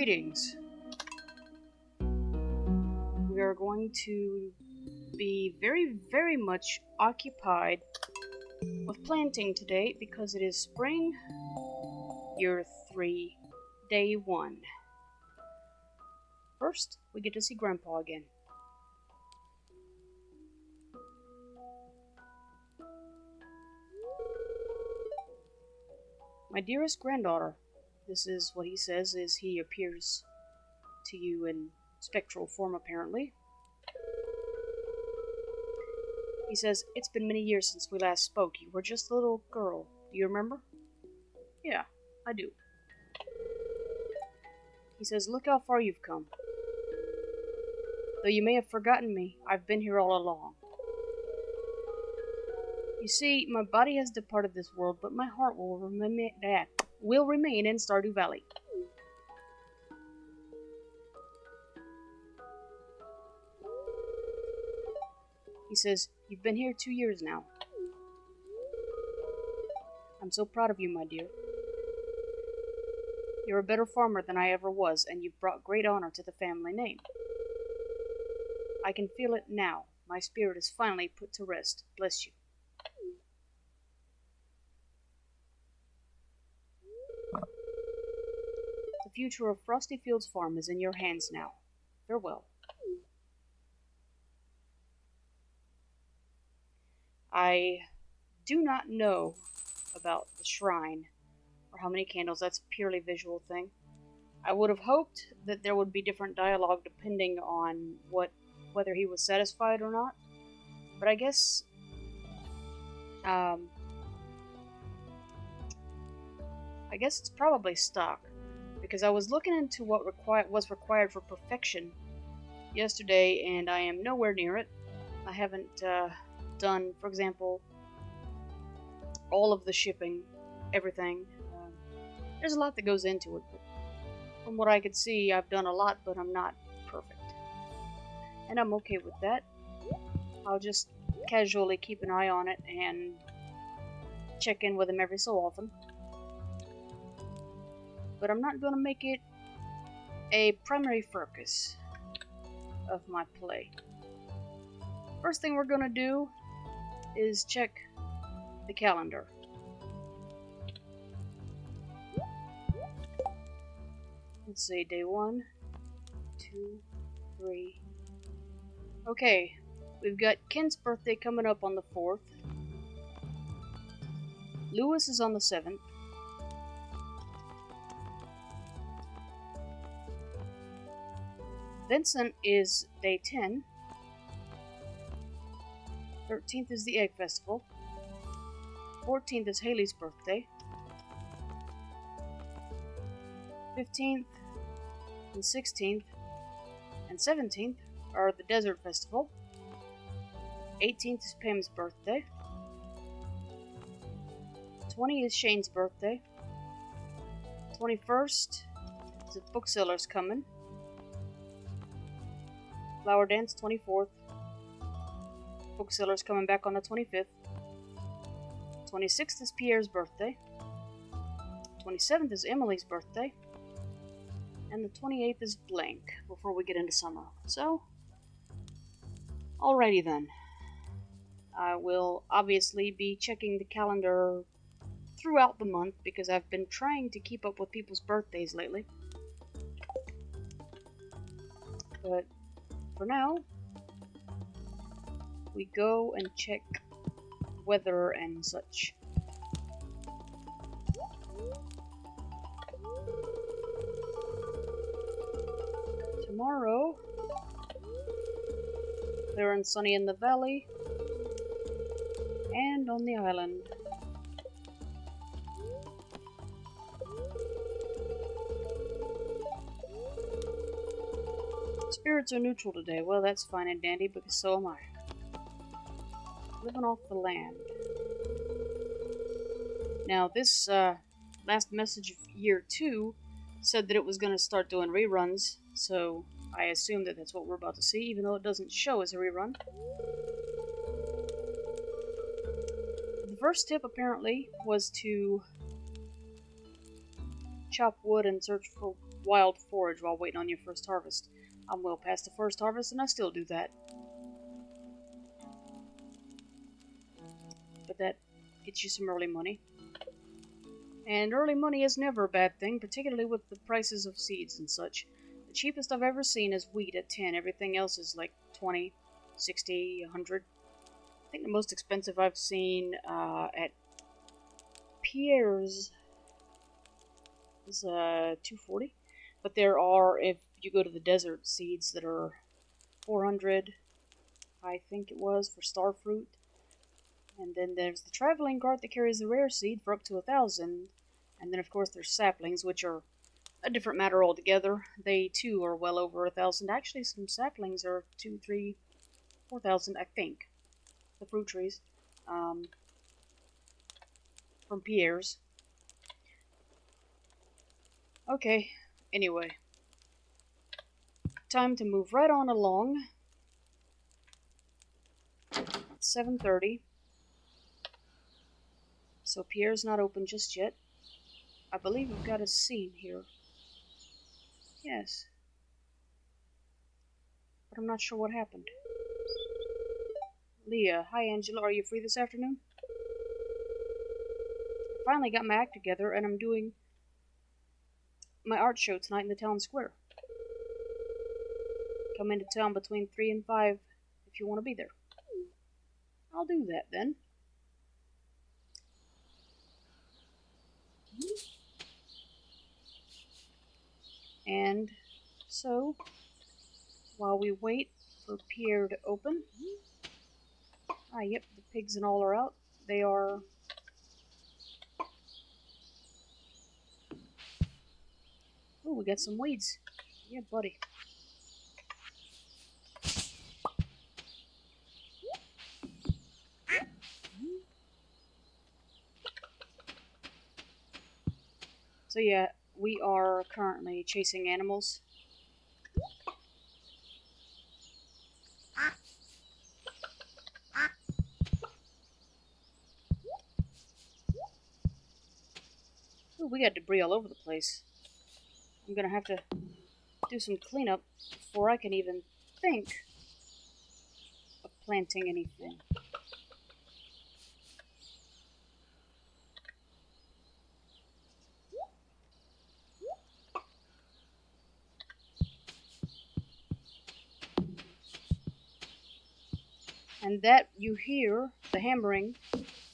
Greetings. We are going to be very much occupied with planting today because it is spring, year 3, day 1. First, we get to see Grandpa again. My dearest granddaughter, this is what he says as he appears to you in spectral form, apparently. He says, "It's been many years since we last spoke. You were just a little girl. Do you remember?" "Yeah, I do." He says, "Look how far you've come. Though you may have forgotten me, I've been here all along. You see, my body has departed this world, but my heart will remain in Stardew Valley." He says, "You've been here 2 years now. I'm so proud of you, my dear. You're a better farmer than I ever was, and you've brought great honor to the family name. I can feel it now. My spirit is finally put to rest. Bless you." The future of Frosty Fields Farm is in your hands now. Farewell. I do not know about the shrine or how many candles. That's a purely visual thing. I would have hoped that there would be different dialogue depending on whether he was satisfied or not. But I guess it's probably stock, because I was looking into what was required for perfection yesterday, and I am nowhere near it. I haven't done, for example, all of the shipping, everything. There's a lot that goes into it, but from what I could see, I've done a lot, but I'm not perfect. And I'm okay with that. I'll just casually keep an eye on it and check in with him every so often. But I'm not going to make it a primary focus of my play. First thing we're going to do is check the calendar. Let's see, day 1, 2, 3. Okay, we've got Ken's birthday coming up on the 4th. Lewis is on the 7th. Vincent is day 10. 13th is the Egg Festival. 14th is Haley's birthday. 15th and 16th and 17th are the Desert Festival. 18th is Pam's birthday. 20 is Shane's birthday. 21st is the Bookseller's coming. Flower Dance, 24th. Bookseller's coming back on the 25th. 26th is Pierre's birthday. 27th is Emily's birthday. And the 28th is blank before we get into summer. So, alrighty then. I will obviously be checking the calendar throughout the month because I've been trying to keep up with people's birthdays lately. But for now, we go and check weather and such. Tomorrow, clear and sunny in the valley and on the island. Spirits are neutral today. Well, that's fine and dandy, because so am I. Living off the land. Now, this last message of year 2 said that it was going to start doing reruns, so I assume that that's what we're about to see, even though it doesn't show as a rerun. The first tip, apparently, was to chop wood and search for wild forage while waiting on your first harvest. I'm well past the first harvest and I still do that. But that gets you some early money. And early money is never a bad thing, particularly with the prices of seeds and such. The cheapest I've ever seen is wheat at 10. Everything else is like 20, 60, 100. I think the most expensive I've seen at Pierre's is 240. But there are, if you go to the desert, seeds that are 400, I think it was, for star fruit. And then there's the traveling cart that carries the rare seed for up to 1,000. And then, of course, there's saplings, which are a different matter altogether. They, too, are well over 1,000. Actually, some saplings are 2, 3, 4,000, I think. The fruit trees. From Pierre's. Okay, anyway. Time to move right on along. It's 7:30. So Pierre's not open just yet. I believe we've got a scene here. Yes. But I'm not sure what happened. Leah. Hi, Angela. Are you free this afternoon? I finally got my act together, and I'm doing my art show tonight in the town square. Come into town between 3 and 5 if you want to be there. I'll do that then. And so, while we wait for Pierre to open... Ah, yep, the pigs and all are out. They are... Ooh, we got some weeds. Yeah, buddy. So yeah, we are currently chasing animals. Ooh, we got debris all over the place. I'm gonna have to do some cleanup before I can even think of planting anything. And that you hear, the hammering,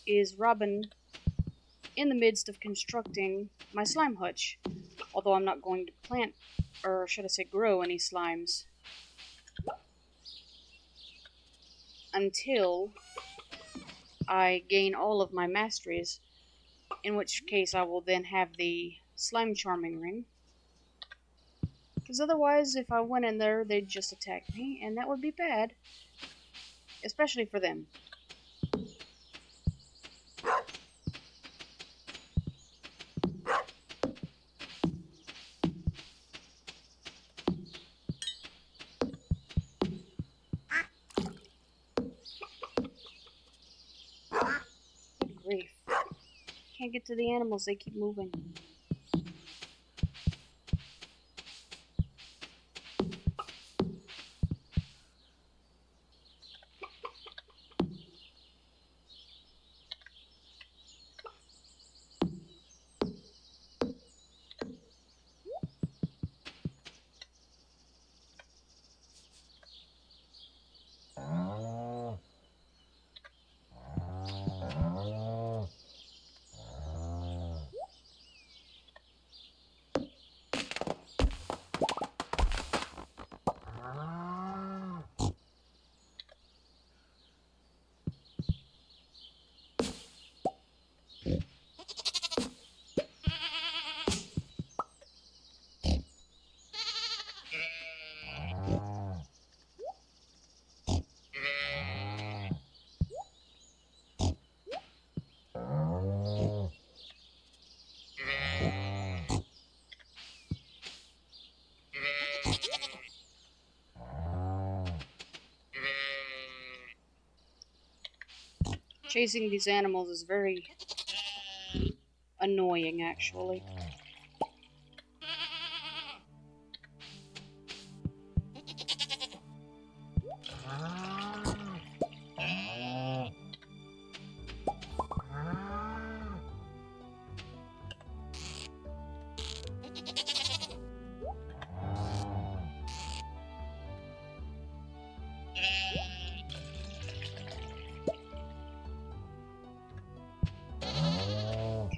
is Robin in the midst of constructing my slime hutch. Although I'm not going to plant, or should I say grow, any slimes until I gain all of my masteries, in which case I will then have the slime charming ring. Because otherwise, if I went in there, they'd just attack me, and that would be bad. Especially for them. Good grief. Can't get to the animals, they keep moving. Chasing these animals is very annoying, actually.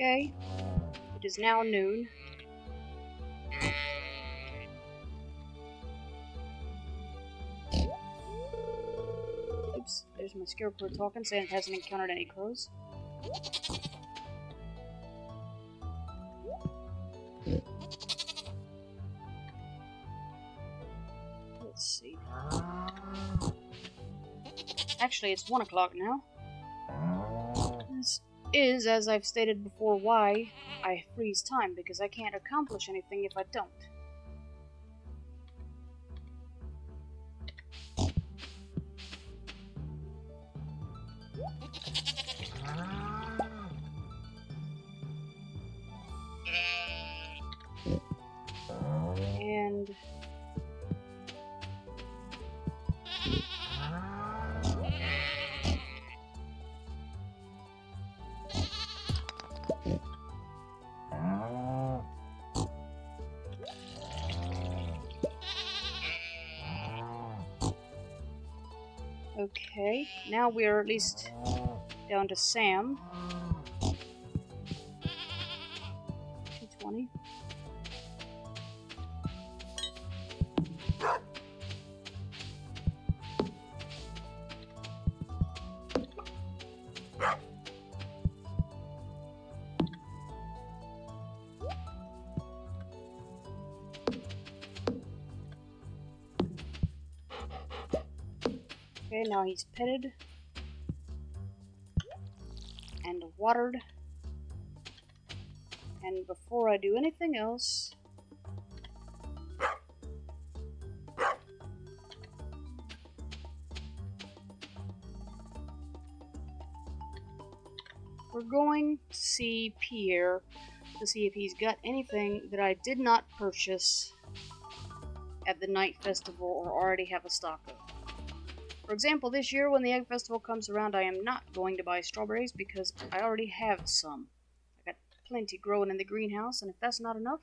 Okay, it is now noon. Oops, there's my scarecrow talking, saying it hasn't encountered any crows. Let's see. Actually, it's 1 o'clock now. This is, as I've stated before, why I freeze time, because I can't accomplish anything if I don't. And okay, now we're at least down to Sam. 220. Okay, now he's petted and watered. And before I do anything else, we're going to see Pierre to see if he's got anything that I did not purchase at the night festival or already have a stock of. For example, this year when the egg festival comes around, I am not going to buy strawberries because I already have some. I got plenty growing in the greenhouse, and if that's not enough,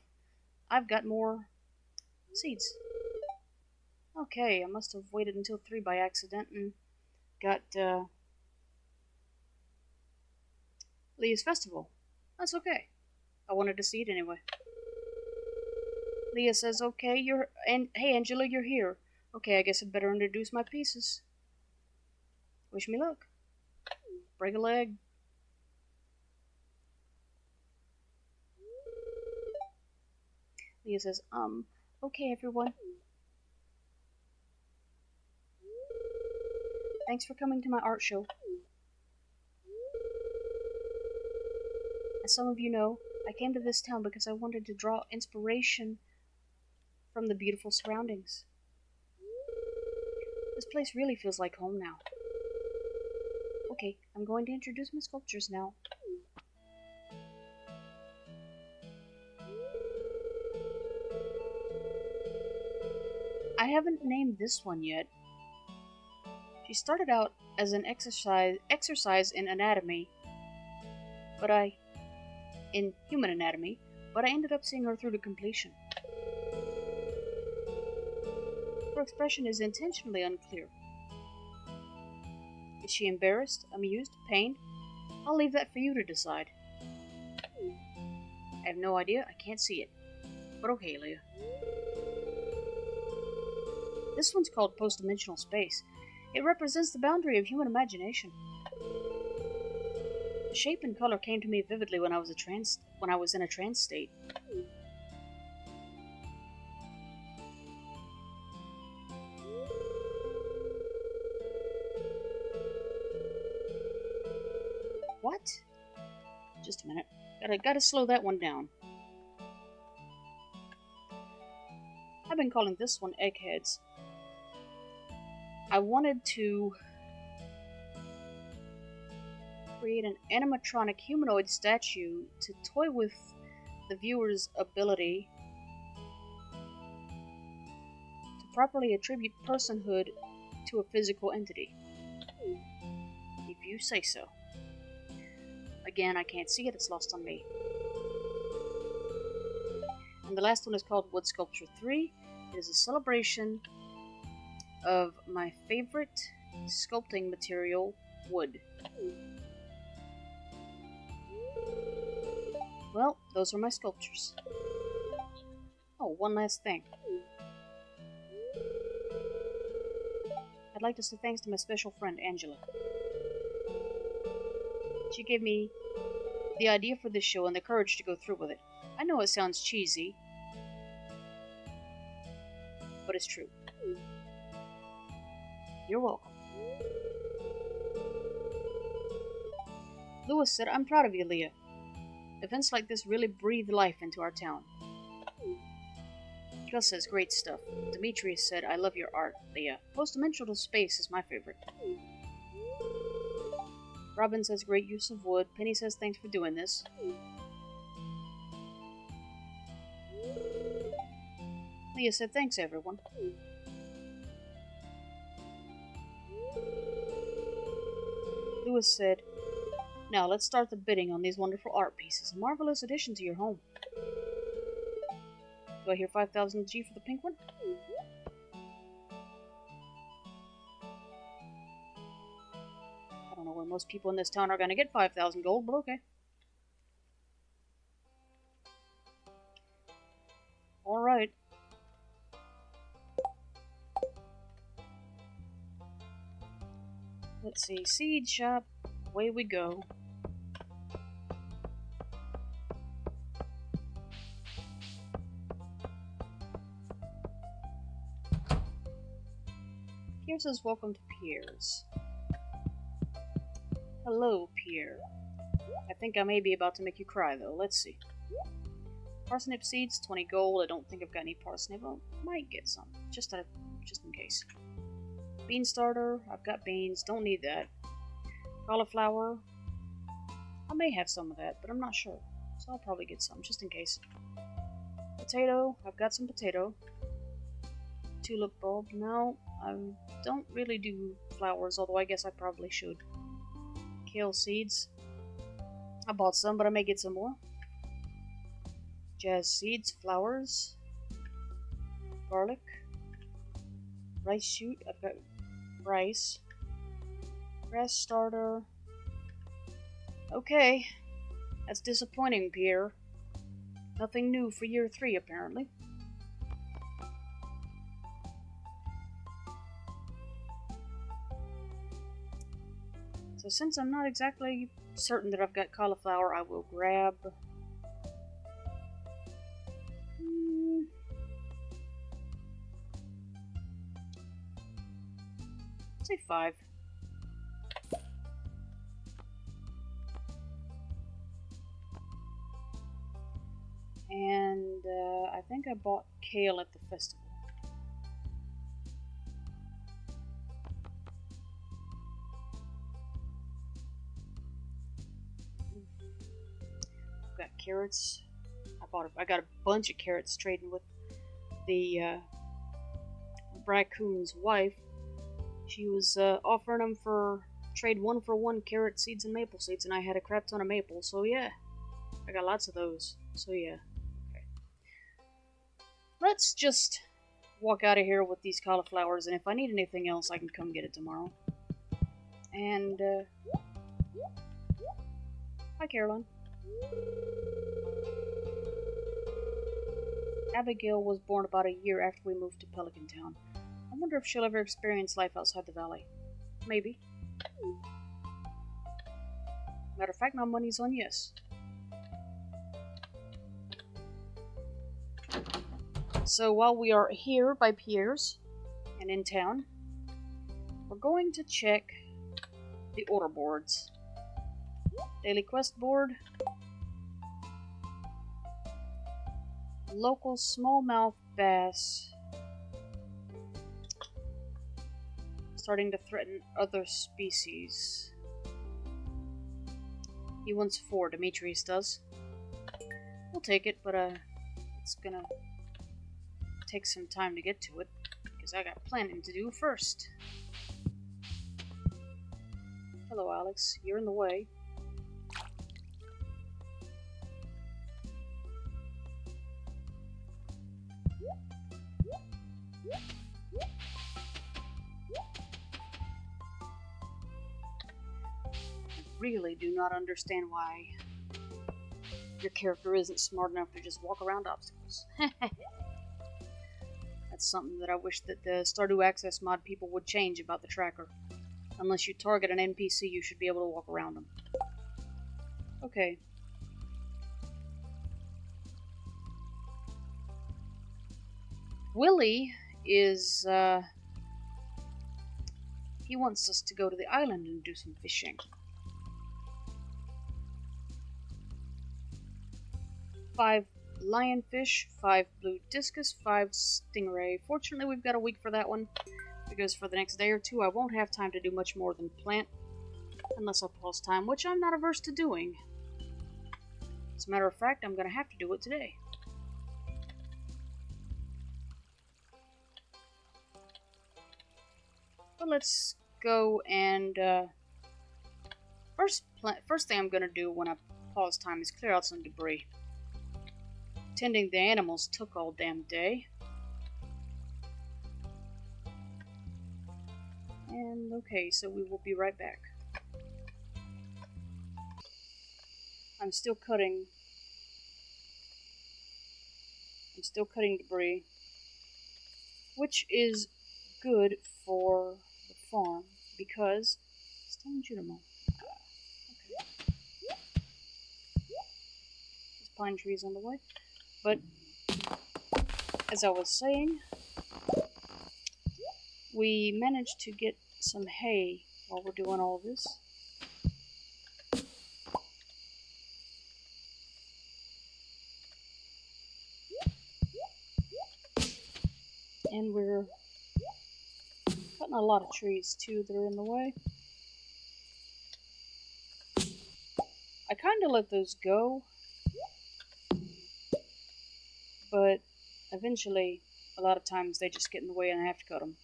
I've got more seeds. Okay, I must have waited until 3 by accident and got Leah's festival. That's okay. I wanted to see it anyway. Leah says, okay, hey Angela, you're here. Okay, I guess I'd better introduce my pieces. Wish me luck. Break a leg. Leah says, okay everyone. Thanks for coming to my art show. As some of you know, I came to this town because I wanted to draw inspiration from the beautiful surroundings. This place really feels like home now. Okay, I'm going to introduce my sculptures now. I haven't named this one yet. She started out as an exercise in anatomy, in human anatomy, but I ended up seeing her through to completion. Her expression is intentionally unclear. Is she embarrassed, amused, pained? I'll leave that for you to decide. I have no idea, I can't see it. But okay, Leah. This one's called post-dimensional space. It represents the boundary of human imagination. The shape and color came to me vividly when I was in a trance state. What? Just a minute. Gotta slow that one down. I've been calling this one Eggheads. I wanted to create an animatronic humanoid statue to toy with the viewer's ability to properly attribute personhood to a physical entity. If you say so. Again, I can't see it, it's lost on me. And the last one is called Wood Sculpture 3. It is a celebration of my favorite sculpting material, wood. Well, those are my sculptures. Oh, one last thing. I'd like to say thanks to my special friend, Angela. She gave me the idea for this show and the courage to go through with it. I know it sounds cheesy, but it's true. You're welcome. Lewis said, I'm proud of you, Leah. Events like this really breathe life into our town. Gus says, great stuff. Demetrius said, I love your art, Leah. Post-dimensional space is my favorite. Robin says, great use of wood. Penny says, thanks for doing this. Leah said, thanks, everyone. Lewis said, now let's start the bidding on these wonderful art pieces. A marvelous addition to your home. Do I hear 5,000 G for the pink one? I don't know where most people in this town are going to get 5,000 gold, but okay. Alright. Let's see. Seed shop. Away we go. Pierre says, welcome to Pierre's. Hello, Pierre. I think I may be about to make you cry, though. Let's see. Parsnip seeds, 20 gold. I don't think I've got any parsnip. I might get some, just in case. Bean starter, I've got beans. Don't need that. Cauliflower, I may have some of that, but I'm not sure. So I'll probably get some, just in case. Potato, I've got some potato. Tulip bulb, no. I don't really do flowers, although I guess I probably should. Kale seeds. I bought some, but I may get some more. Jazz seeds, flowers. Garlic. Rice shoot, I've got rice. Grass starter. Okay. That's disappointing, Pierre. Nothing new for year 3, apparently. So since I'm not exactly certain that I've got cauliflower, I will grab... say 5. And I think I bought kale at the festival. I've got carrots. I got a bunch of carrots trading with the raccoon's wife. She was offering them for trade 1-for-1 carrot seeds and maple seeds, and I had a crap ton of maple, so yeah. I got lots of those, so yeah. Okay. Let's just walk out of here with these cauliflowers, and if I need anything else, I can come get it tomorrow. And, hi, Caroline. Abigail was born about a year after we moved to Pelican Town. I wonder if she'll ever experience life outside the valley. Maybe. Matter of fact, my money's on yes. So while we are here by Pierre's and in town, we're going to check the order boards. Daily quest board. Local smallmouth bass starting to threaten other species. He wants 4, Demetrius does. We'll take it, but it's gonna take some time to get to it, because I got planning to do first. Hello, Alex. You're in the way. I really do not understand why your character isn't smart enough to just walk around obstacles. That's something that I wish that the Stardew Access mod people would change about the tracker. Unless you target an NPC, you should be able to walk around them. Okay. Willie is, he wants us to go to the island and do some fishing. 5 lionfish, 5 blue discus, 5 stingray. Fortunately, we've got a week for that one, because for the next day or two, I won't have time to do much more than plant, unless I pause time, which I'm not averse to doing. As a matter of fact, I'm going to have to do it today. But let's go and, first thing I'm going to do when I pause time is clear out some debris. Tending the animals took all damn day. And okay, so we will be right back. I'm still cutting debris, which is good for the farm because it's telling you to mow. Okay. There's pine trees on the way. But as I was saying, we managed to get some hay while we're doing all this. And we're cutting a lot of trees too that are in the way. I kind of let those go, but eventually, a lot of times they just get in the way and I have to cut them.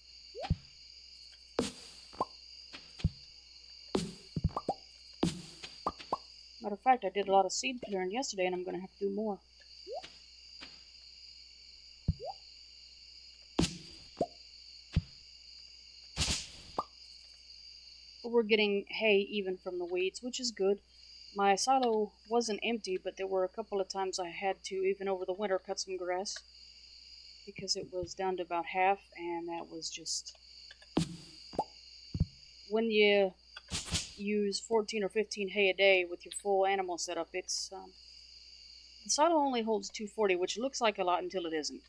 Matter of fact, I did a lot of seed clearing yesterday and I'm going to have to do more. But we're getting hay even from the weeds, which is good. My silo wasn't empty, but there were a couple of times I had to, even over the winter, cut some grass because it was down to about half, and that was just... When you use 14 or 15 hay a day with your full animal setup, it's... the silo only holds 240, which looks like a lot until it isn't.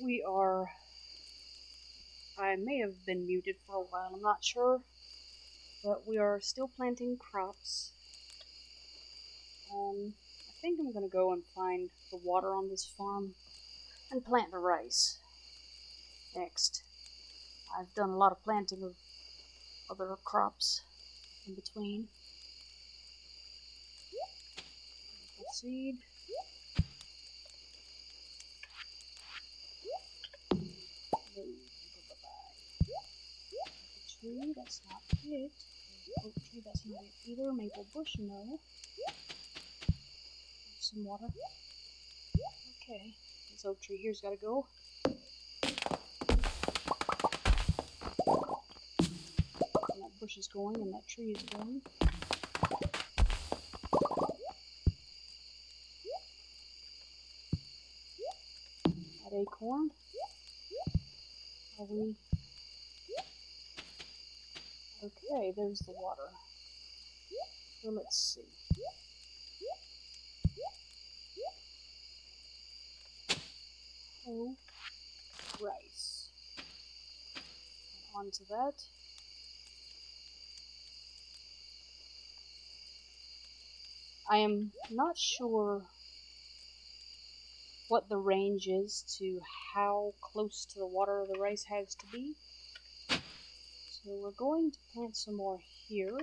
We are... I may have been muted for a while, I'm not sure. But we are still planting crops. I think I'm gonna go and find the water on this farm and plant the rice next. I've done a lot of planting of other crops in between. Seed. Tree, that's not it. Oak tree, that's not it either. Maple bush, no. Some water. Okay, this oak tree here's gotta go. And that bush is going, and that tree is going. That acorn. Are we... Okay, there's the water. So let's see. Oh, rice. And onto that. I am not sure what the range is to how close to the water the rice has to be. So we're going to plant some more here.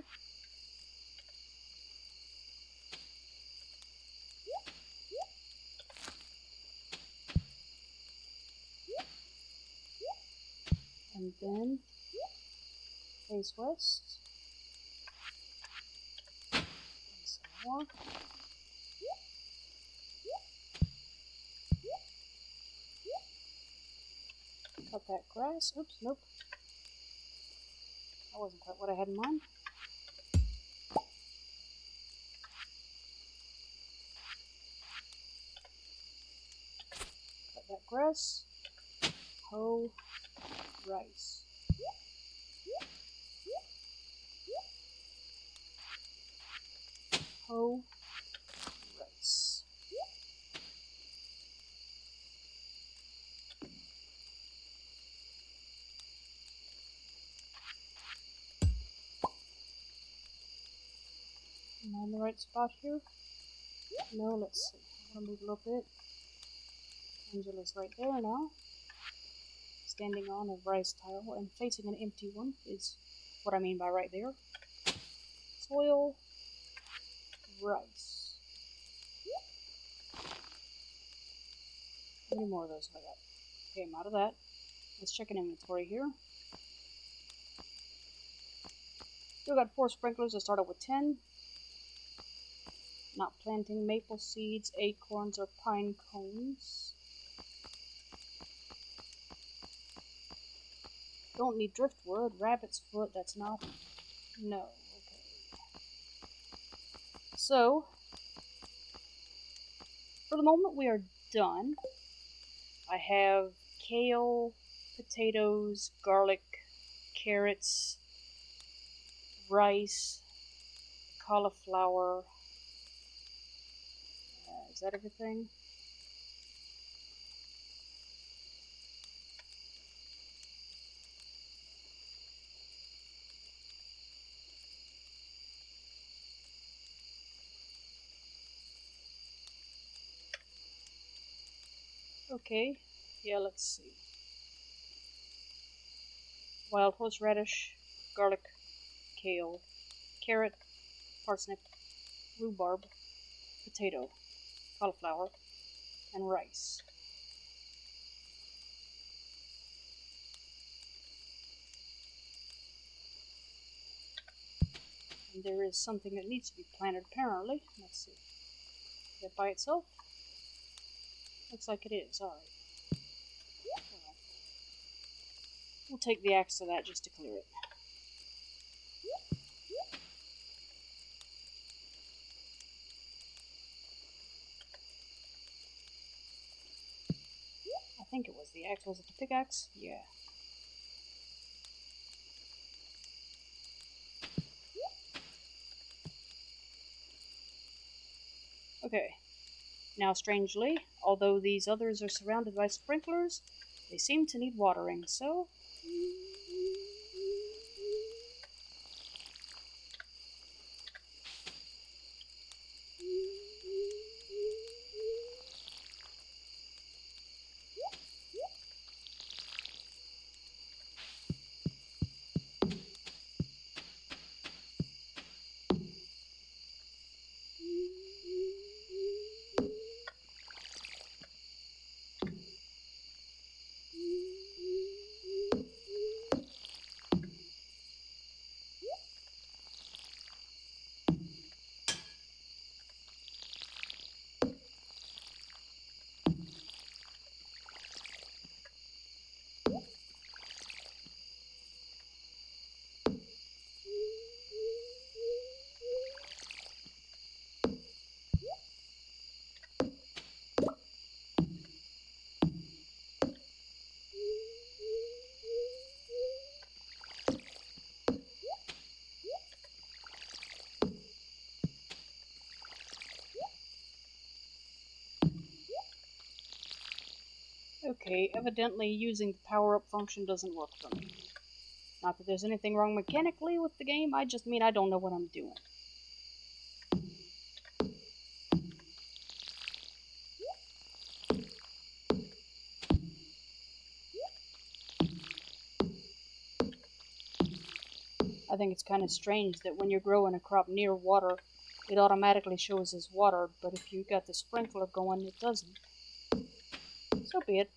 And then face west. And some more. Cut that grass. Oops, nope. That wasn't quite what I had in mind. Cut that grass. Hoe rice. Hoe rice. Am I in the right spot here? No, let's see. I'm gonna move a little bit. Angela's right there now. Standing on a rice tile and facing an empty one is what I mean by right there. Soil, rice. How many more of those have I got? Okay, I'm out of that. Let's check an inventory here. Still got 4 sprinklers. I started with 10. Not planting maple seeds, acorns, or pine cones. Don't need driftwood. Rabbit's foot, that's not... No. Okay. So, for the moment we are done. I have kale, potatoes, garlic, carrots, rice, cauliflower. Is that everything? Okay, yeah, let's see. Wild horseradish, garlic, kale, carrot, parsnip, rhubarb, potato, cauliflower, and rice. And there is something that needs to be planted apparently. Let's see. Is it by itself? Looks like it is. Alright. Well, we'll take the axe to that just to clear it. I think it was the axe. Was it the pickaxe? Yeah. Okay. Now, strangely, although these others are surrounded by sprinklers, They seem to need watering, so... Okay, evidently using the power-up function doesn't work for me. Not that there's anything wrong mechanically with the game, I just mean I don't know what I'm doing. I think it's kind of strange that when you're growing a crop near water, it automatically shows as watered, but if you got the sprinkler going, it doesn't. So be it.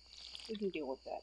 We can deal with that.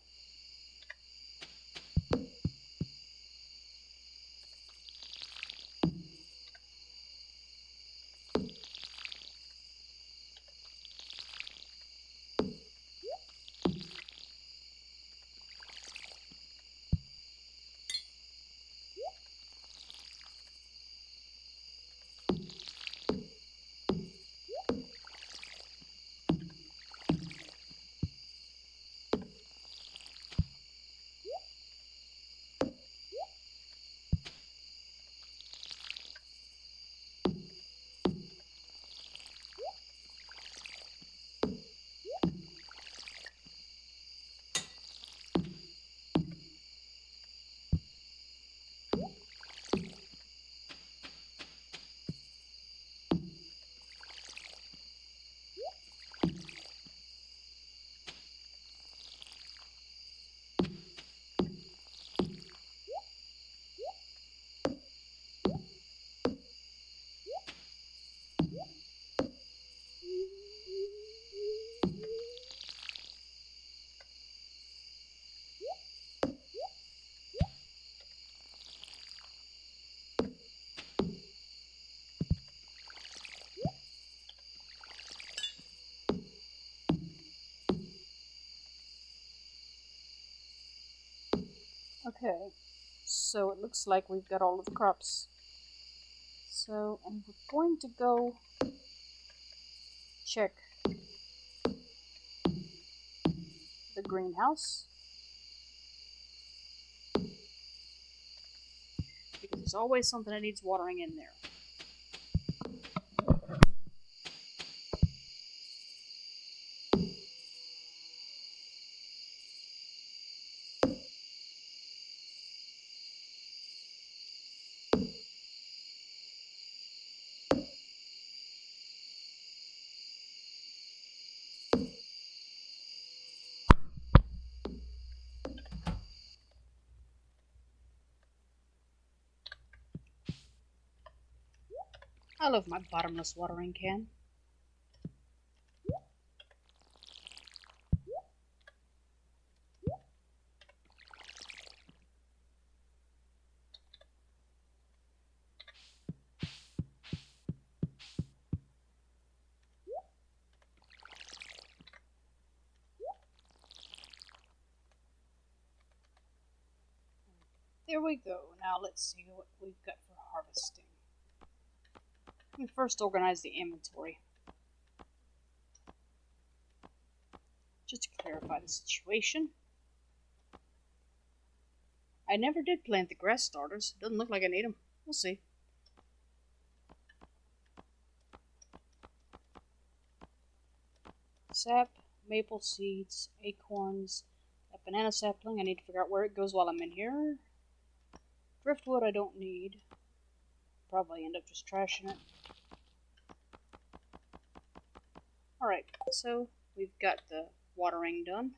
Okay, so it looks like we've got all of the crops. So, and we're going to go check the greenhouse. Because there's always something that needs watering in there. I love my bottomless watering can. There we go. Now let's see what we've got for harvesting. Let me first organize the inventory. Just to clarify the situation. I never did plant the grass starters. Doesn't look like I need them. We'll see. Sap, maple seeds, acorns, banana sapling. I need to figure out where it goes while I'm in here. Driftwood I don't need. Probably end up just trashing it. Alright, so we've got the watering done.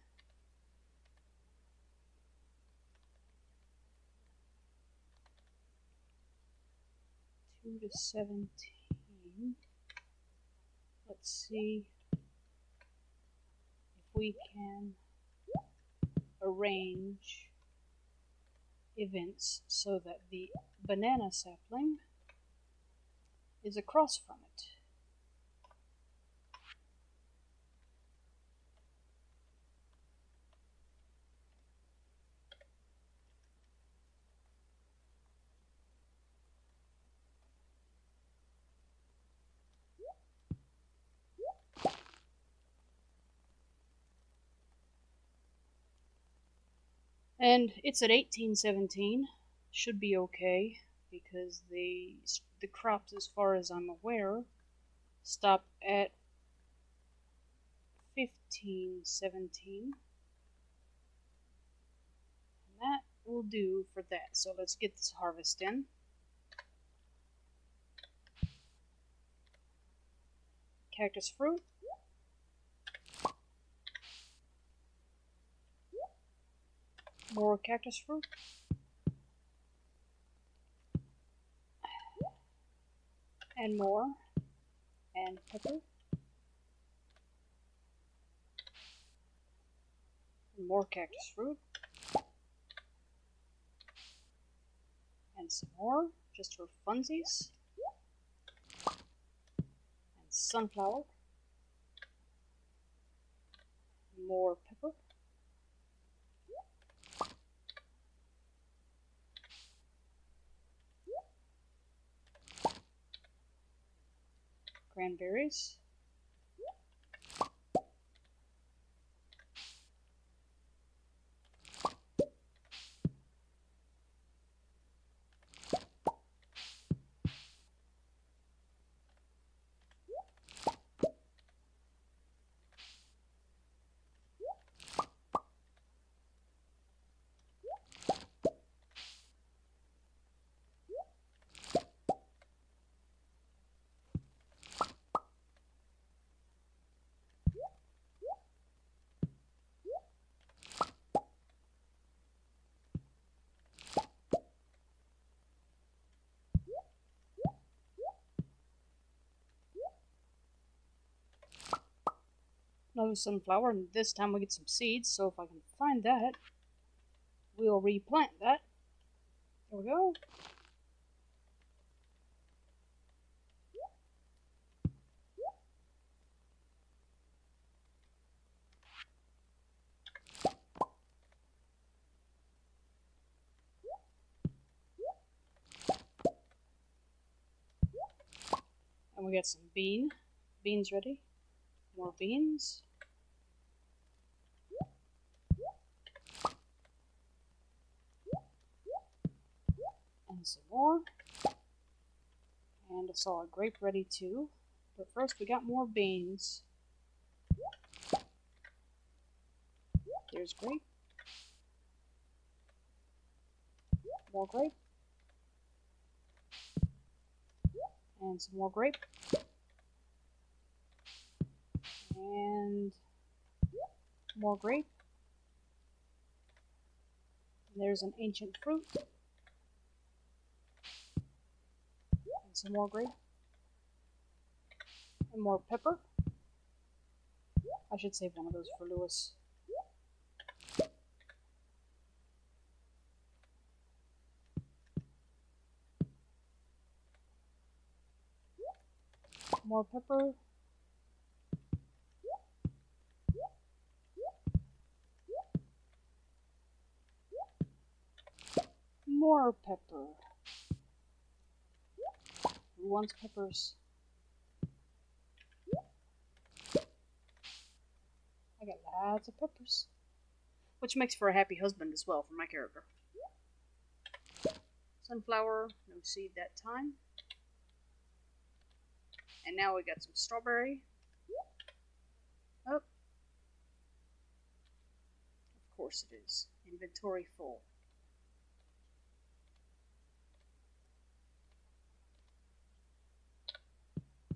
Two to 17. Let's see if we can arrange events so that the banana sapling is across from it. And it's at 1817. Should be okay because the crops, as far as I'm aware, stop at 1517. And that will do for that. So let's get this harvest in. Cactus fruit. More cactus fruit. And more. And pepper. And more cactus fruit. And some more, just for funsies. And sunflower. More pepper. Cranberries. Another sunflower, and this time we get some seeds, so if I can find that, we'll replant that. There we go. And we got some beans ready. More beans. And some more. And I saw a grape ready too. But first we got more beans. There's grape. More grape. And some more grape. And more grape. And there's an ancient fruit. And some more grape. And more pepper. I should save one of those for Lewis. More pepper. More pepper. Who wants peppers? I got lots of peppers. Which makes for a happy husband as well for my character. Sunflower, no seed that time. And now we got some strawberry. Oh. Of Of course it is. Inventory full.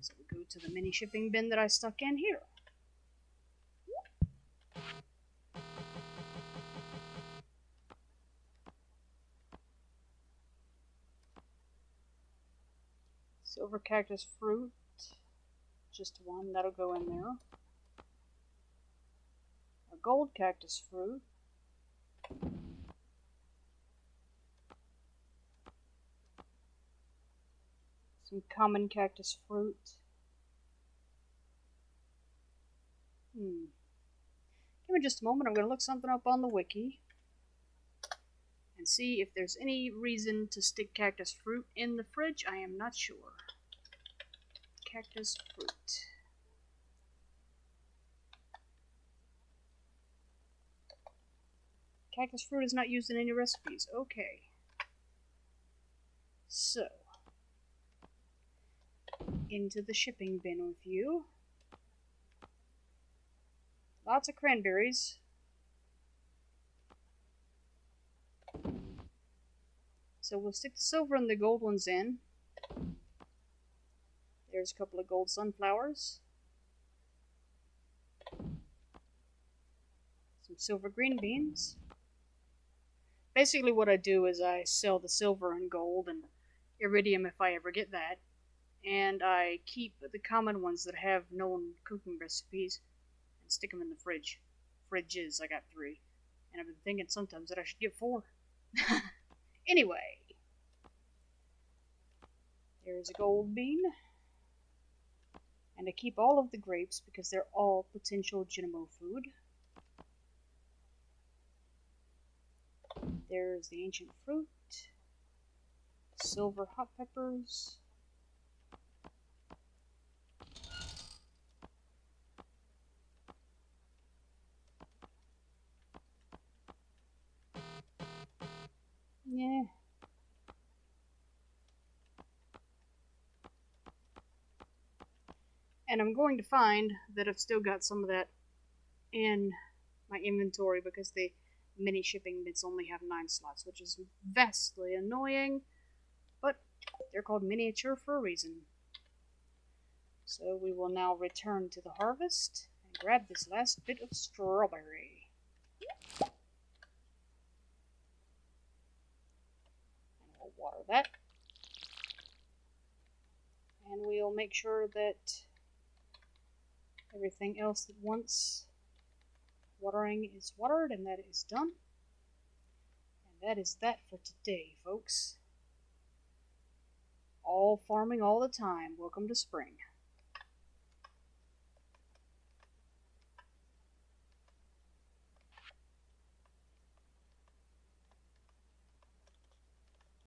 So we go to the mini shipping bin that I stuck in here. Silver cactus fruit. Just one, that'll go in there. A gold cactus fruit. Some common cactus fruit. Give me just a moment. I'm going to look something up on the wiki and see if there's any reason to stick cactus fruit in the fridge. I am not sure. Cactus fruit. Cactus fruit is not used in any recipes. Okay. So, into the shipping bin with you. Lots of cranberries. So we'll stick the silver and the gold ones in. There's a couple of gold sunflowers. Some silver green beans. Basically what I do is I sell the silver and gold and iridium if I ever get that. And I keep the common ones that have known cooking recipes and stick them in the fridge. Fridges, I got 3. And I've been thinking sometimes that I should get 4. Anyway. There's a gold bean. And I keep all of the grapes because they're all potential Genimo food. There's the ancient fruit. Silver hot peppers. Yeah. And I'm going to find that I've still got some of that in my inventory because the mini shipping bits only have 9 slots, which is vastly annoying, but they're called miniature for a reason. So we will now return to the harvest and grab this last bit of strawberry. And we'll water that. And we'll make sure that everything else that wants watering is watered, and that is done. And that is that for today, folks. All farming all the time. Welcome to spring.